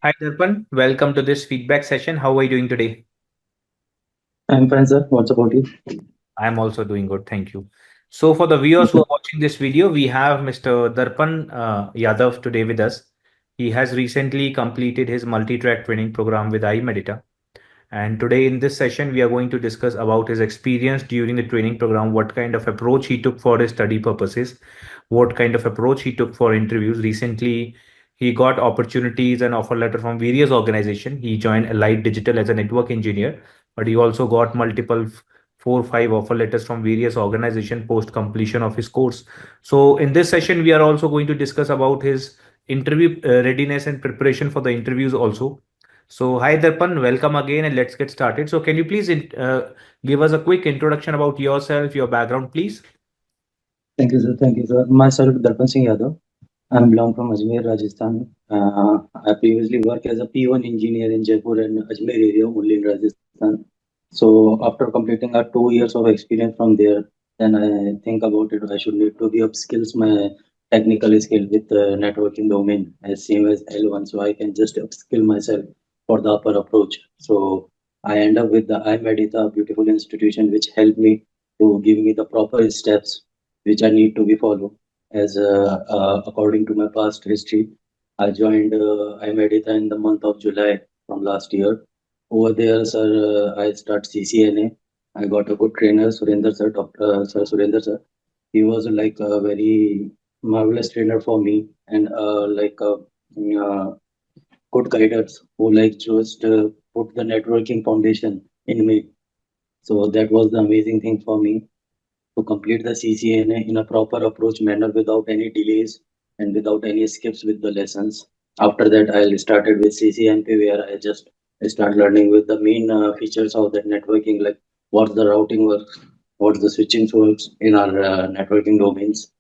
Hi, Darpan. Welcome to this feedback session. How are you doing today? I'm fine, sir. What's about you? I'm also doing good. Thank you. So, for the viewers who Okay. are watching this video, we have Mr. Darpan Yadav today with us. He has recently completed his multi-track training program with I-MEDITA. And today in this session, we are going to discuss about his experience during the training program, what kind of approach he took for his study purposes, what kind of approach he took for interviews. Recently, he got opportunities and offer letter from various organizations. He joined Allied Digital as a network engineer, but he also got multiple four, five offer letters from various organizations post completion of his course. So in this session, we are also going to discuss about his interview readiness and preparation for the interviews also. So, hi Darpan, welcome again, and let's get started. So, can you please give us a quick introduction about yourself, your background, please? Thank you, sir. Thank you, sir. Myself, Darpan Singh Yadav. I belong from Ajmer, Rajasthan. I previously worked as a P1 engineer in Jaipur and Ajmer area only in Rajasthan. So after completing 2 years of experience from there, then I think about it. I should need to be upskills my technical skill with the networking domain as same as L1, so I can just upskill myself for the upper approach. So I end up with the I-MEDITA, beautiful institution, which helped me to give me the proper steps which I need to be followed. As according to my past history, I joined I-MEDITA in the month of July from last year. Over there, sir, I start CCNA. I got a good trainer, Surender sir, Dr. Sir Surender sir. He was like a very marvelous trainer for me and uh, good guiders who like just put the networking foundation in me. So that was the amazing thing for me to complete the CCNA in a proper approach manner without any delays and without any skips with the lessons. After that, I started with CCNP where I just start learning with the main features of that networking, like what the routing works, what the switching works in our networking domains.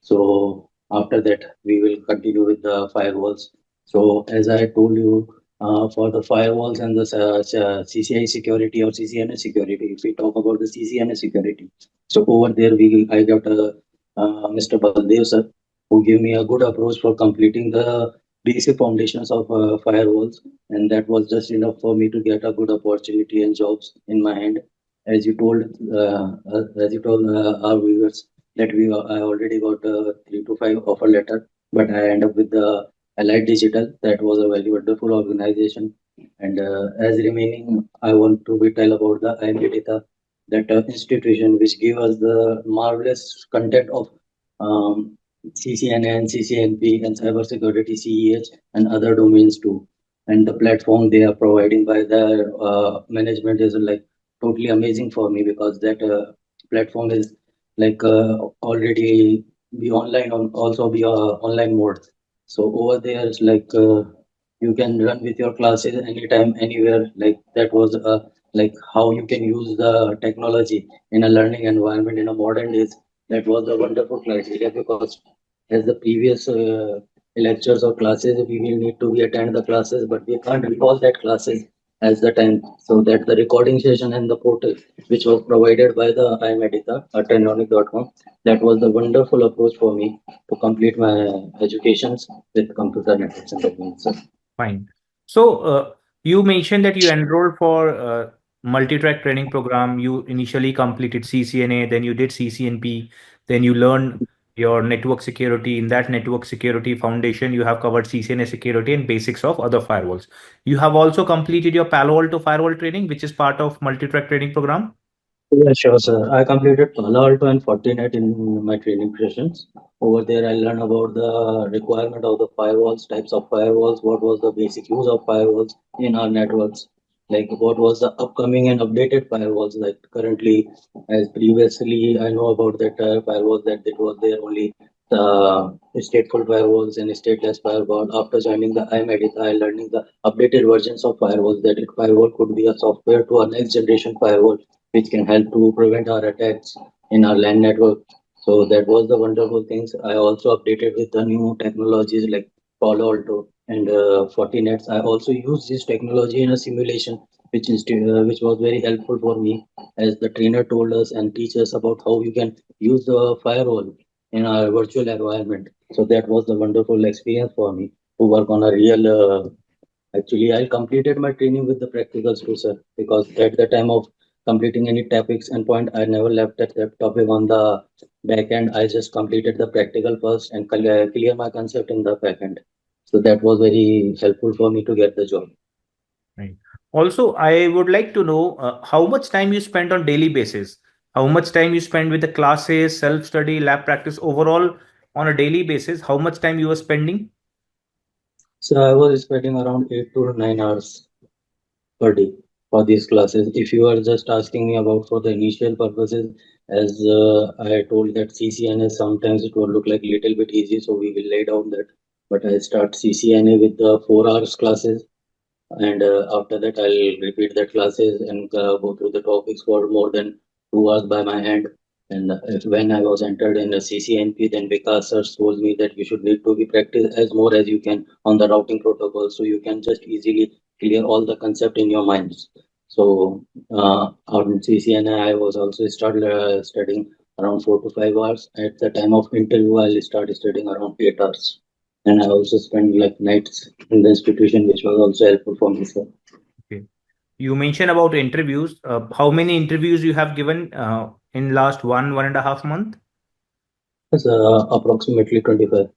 So after that, we will continue with the firewalls. So as I told you, for the firewalls and the CCI security or CCNA security, if we talk about the CCNA security, so over there I got Mr. Baldev sir, who gave me a good approach for completing the basic foundations of firewalls, and that was just enough for me to get a good opportunity and jobs in my hand. As you told, our viewers that I already got 3 to 5 offer letter, but I end up with the Allied Digital. That was a very wonderful organization. And as remaining, I want to be tell about the IMEDITA, that institution which gave us the marvelous content of um, CCNA and CCNP and cybersecurity CEH and other domains too. And the platform they are providing by the management is like totally amazing for me because that platform is like already be online on also be online mode. So over there it's like you can run with your classes anytime anywhere. Like that was like how you can use the technology in a learning environment in a modern days. That was a wonderful criteria because as the previous lectures or classes we will need to be attend the classes but we can't recall that classes as the time, so that the recording session and the portal which was provided by the IMEDITA at enrolling.com. That was the wonderful approach for me to complete my educations with computer networks and techniques. Fine. So, you mentioned that you enrolled for multi-track training program. You initially completed CCNA, then you did CCNP, then you learned your network security. In that network security foundation, you have covered CCNA security and basics of other firewalls. You have also completed your Palo Alto firewall training, which is part of multi-track training program. Yeah, sure, sir. I completed Palo Alto and Fortinet in my training sessions. Over there, I learned about the requirement of the firewalls, types of firewalls, what was the basic use of firewalls in our networks, like what was the upcoming and updated firewalls. Like currently, as previously, I know about that firewalls that it was there only the stateful firewalls and stateless firewall. After joining the IMEDITA, I learning the updated versions of firewalls. That firewall could be a software to a next generation firewall which can help to prevent our attacks in our LAN network. So that was the wonderful things. I also updated with the new technologies like Palo Alto and Fortinets. I also use this technology in a simulation, which was very helpful for me, as the trainer told us and teach us about how you can use the firewall in our virtual environment. So that was the wonderful experience for me to work on a real Actually, I completed my training with the practicals too, sir, because at the time of completing any topics and point, I never left that topic on the back end. I just completed the practical first and clear my concept in the back end. So that was very helpful for me to get the job. Right. Also, I would like to know how much time you spend on daily basis. How much time you spend with the classes, self-study, lab practice overall on a daily basis. How much time you were spending? So I was spending around 8 to 9 hours per day for these classes. If you are just asking me about for the initial purposes, as I told that CCNA sometimes it will look like little bit easy, so we will lay down that. But I start CCNA with the 4 hours classes, and after that I'll repeat the classes and go through the topics for more than 2 hours by my hand. And when I was entered in the CCNP, then Vikas sir told me that you should need to be practice as more as you can on the routing protocol, so you can just easily clear all the concept in your minds. So on CCNA, I was also started studying around 4 to 5 hours. At the time of interview, I'll start studying around 8 hours, and I also spend like nights in the institution, which was also helpful for me, sir. Okay. You mentioned about interviews. How many interviews you have given in last 1.5 month? It's approximately 25.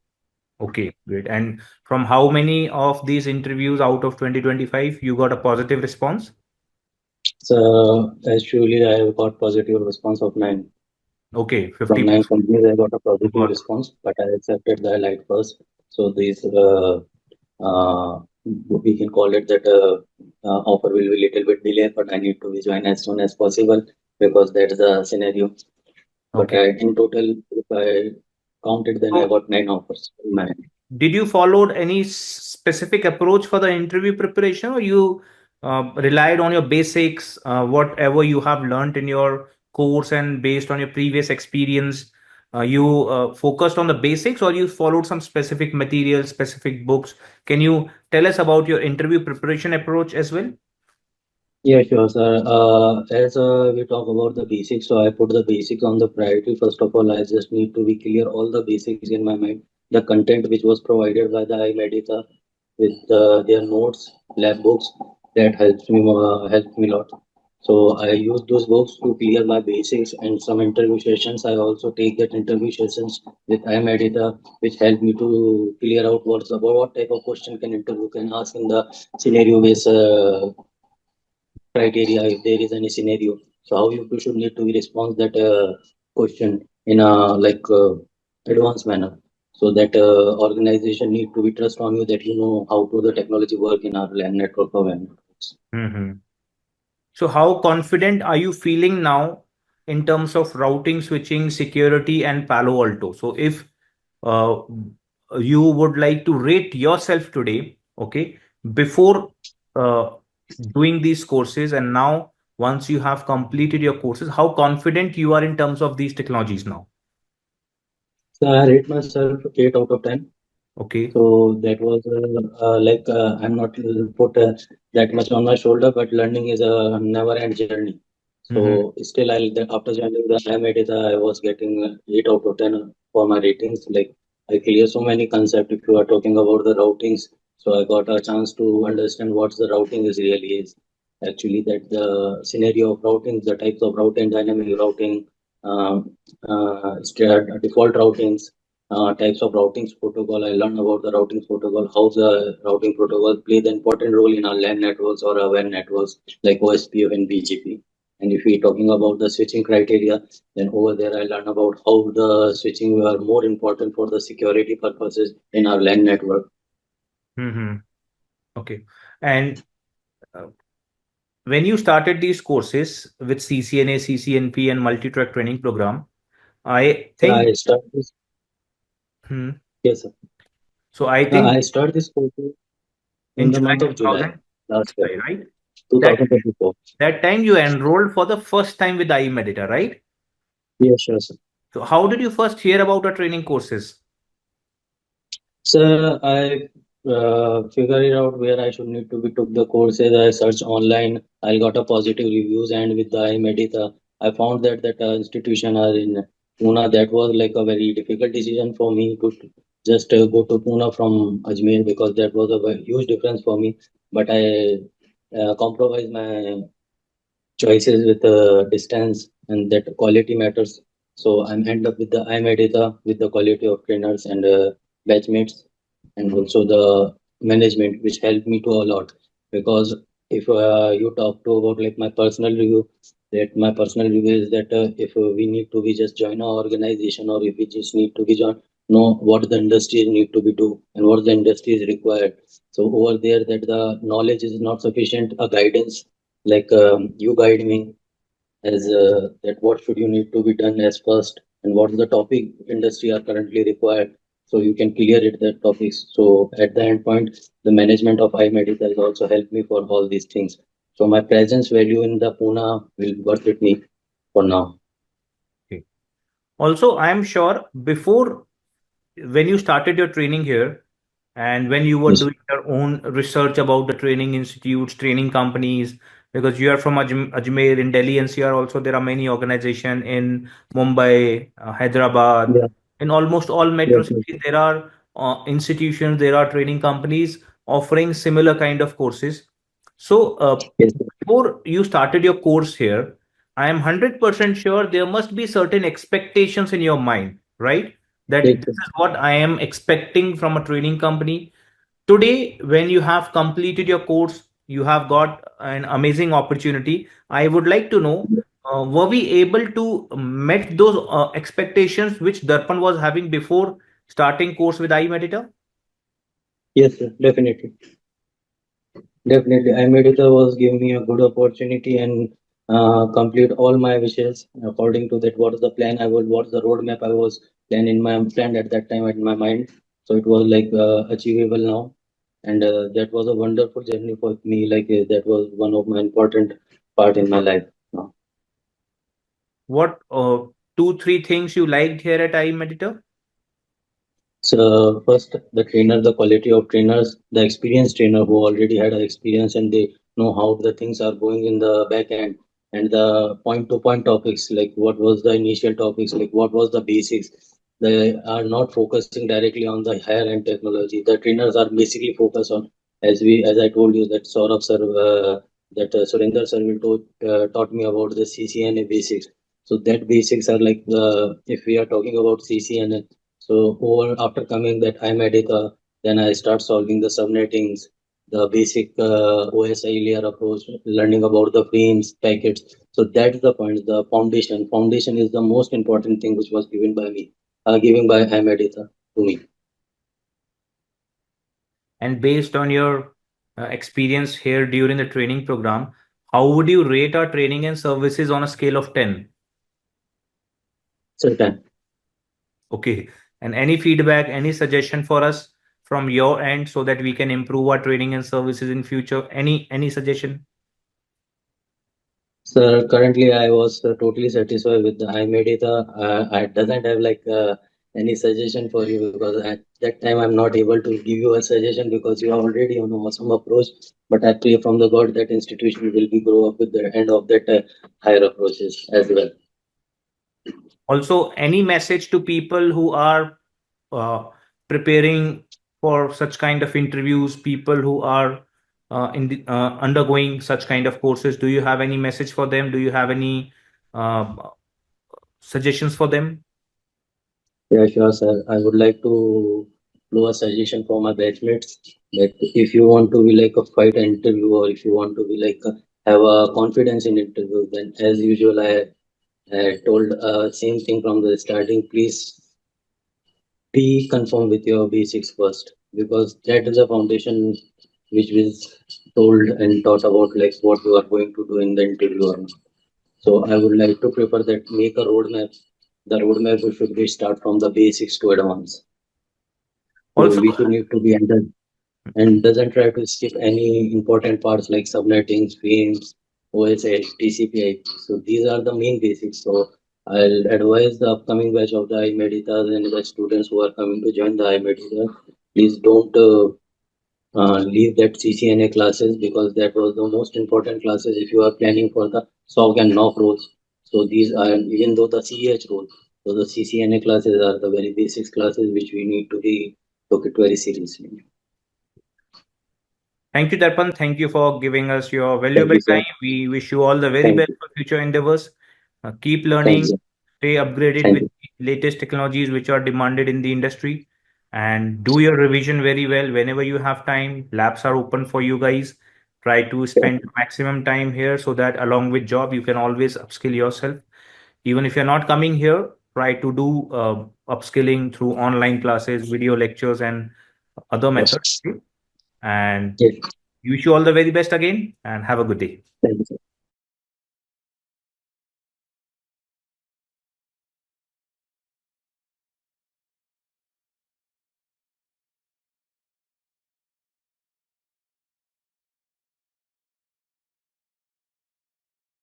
Okay, great. And from how many of these interviews out of 2025 you got a positive response? So actually, I got positive response of 9. Okay, From 9 50%. companies, I got a You positive got. response, but I accepted the light first. So this uh, we can call it that offer will be little bit delayed, but I need to be join as soon as possible because that's the scenario. But Okay. in total, if I counted, then I So got 9 offers in my hand. did you followed any specific approach for the interview preparation, or you relied on your basics, whatever you have learned in your course and based on your previous experience? You focused on the basics, or you followed some specific materials, specific books? Can you tell us about your interview preparation approach as well? Yeah, sure, sir. As we talk about the basics, so I put the basics on the priority. First of all, I just need to be clear all the basics in my mind. The content which was provided by the I-MEDITA with their notes, lab books, that helps me a lot. So I use those books to clear my basics and some interview sessions. I also take that interview sessions with I-MEDITA, which help me to clear out what's about what type of question can interview can ask in the scenario based criteria if there is any scenario. So how you should need to respond that question in a advanced manner, so that organization need to be trust on you that you know how to the technology work in our LAN network or WAN networks. Hmm. So how confident are you feeling now in terms of routing, switching, security, and Palo Alto? So if uh, you would like to rate yourself today, okay, before uh, doing these courses and now once you have completed your courses, how confident you are in terms of these technologies now? So I rate myself 8 out of 10. Okay. So that was I'm not put that much on my shoulder, but learning is a never-end journey. Mm-hmm. So still, after joining the IMEDITA, I was getting 8 out of 10 for my ratings. Like I clear so many concepts. If you are talking about the routings, so I got a chance to understand what the routing is really is. Actually, that the scenario of routing, the types of routing, dynamic routing, default routings, types of routings protocol. I learned about the routing protocol, how the routing protocol play the important role in our LAN networks or our WAN networks like OSPF and BGP. And if we're talking about the switching criteria, then over there I learned about how the switching are more important for the security purposes in our LAN network. Mm-hmm. Okay. And uh, when you started these courses with CCNA, CCNP, and multi-track training program, I So think. I start this. Hmm. Yes, sir. So I think I start this course in in the July month of July 2000, last year, July, right? That 2024. that time you enrolled for the first time with I-MEDITA, right? Yes, sure, sir. So how did you first hear about the training courses? So I figured out where I should need to be took the courses. I searched online. I got a positive reviews, and with the IMEDITA, I found that institution are in Pune. That was like a very difficult decision for me to just go to Pune from Ajmer because that was a huge difference for me. but I compromise my choices with distance and that quality matters. So I'm end up with the I-MEDITA with the quality of trainers and batchmates and also the management, which helped me to a lot. Because if you talk to about like my personal review, that my personal review is that if we need to be just join our organization or if we just need to be join, know what the industry need to be do and what the industry is required. So over there, that the knowledge is not sufficient, a guidance like you guide me as that what should you need to be done as first and what is the topic industry are currently required so you can clear it the topics. So at the end point, the management of I-MEDITA has also helped me for all these things. So my presence value in the Pune will work with me for now. Okay. Also, I am sure before when you started your training here and when you were Yes. doing your own research about the training institutes, training companies, because you are from Ajmer in Delhi NCR, also there are many organizations in Mumbai, Hyderabad, Yeah. in almost all metro Yes. Yes. cities, there are institutions, there are training companies offering similar kind of courses. So, Yes. before you started your course here, I am 100% sure there must be certain expectations in your mind, right? That Yes. this is what I am expecting from a training company. Today, when you have completed your course, you have got an amazing opportunity. I would like to know, were we able to met those expectations which Darpan was having before starting course with iMedita? Yes, sir, definitely. Definitely, I-MEDITA was giving me a good opportunity and complete all my wishes according to that. What is the plan I would, what's the roadmap I was planned at that time in my mind. So it was like achievable now, and that was a wonderful journey for me. Like that was one of my important part in my life. Now. What two, three things you liked here at iMedita? So first, the trainer, the quality of trainers, the experienced trainer who already had an experience and they know how the things are going in the back end, and the point-to-point topics, like what was the initial topics, like what was the basics. They are not focusing directly on the higher end technology. The trainers are basically focused on, as I told you, that Saurabh sir, Surinder sir will taught me about the CCNA basics. So that basics are like if we are talking about CCNA, so over after coming that I-MEDITA, then I start solving the subnettings, the basic OSI layer approach, learning about the frames, packets. So that's the point, the foundation. Foundation is the most important thing which was given by me, given by I-MEDITA to me. And based on your experience here during the training program, how would you rate our training and services on a scale of 10? Certain. Okay. And any feedback, any suggestion for us from your end so that we can improve our training and services in future? Any suggestion? So currently, I was totally satisfied with the I-MEDITA. I doesn't have like any suggestion for you because at that time I'm not able to give you a suggestion because you are already on an awesome approach. But I pray from the God that institution will be grow up with the end of that higher approaches as well. Also, any message to people who are uh, preparing for such kind of interviews, people who are undergoing such kind of courses? Do you have any message for them? Do you have any uh, suggestions for them? Yeah, sure, sir. I would like to blow a suggestion for my batchmates that if you want to be like a fight interview or if you want to be like have a confidence in interview, then as usual, I told same thing from the starting. Please be confirm with your basics first because that is a foundation which is told and taught about like what you are going to do in the interview. So I would like to prefer that make a roadmap. The roadmap should be start from the basics to advance. So Also, we should need to be under and doesn't try to skip any important parts like subnetting, streams, OSH, TCP/IP. So these are the main basics. So I'll advise the upcoming batch of the iMeditas and the students who are coming to join the iMedita. Please don't leave that CCNA classes because that was the most important classes if you are planning for the SOC and NOC roles. So these are even though the CEH role, so the CCNA classes are the very basics classes which we need to be took it very seriously. Thank you, Darpan. Thank you for giving us your Thank you, valuable sir. time. We wish you all the very Thank you. best for future endeavors. Keep Thank you, learning, sir. stay upgraded Thank with you. the latest technologies which are demanded in the industry, and do your revision very well whenever you have time. Labs are open for you guys. Try to Sure. spend maximum time here so that along with job, you can always upskill yourself. Even if you're not coming here, try to do upskilling through online classes, video lectures, and other methods. Yes. And Yes. wish you all the very best again and have a good day. Thank you, sir.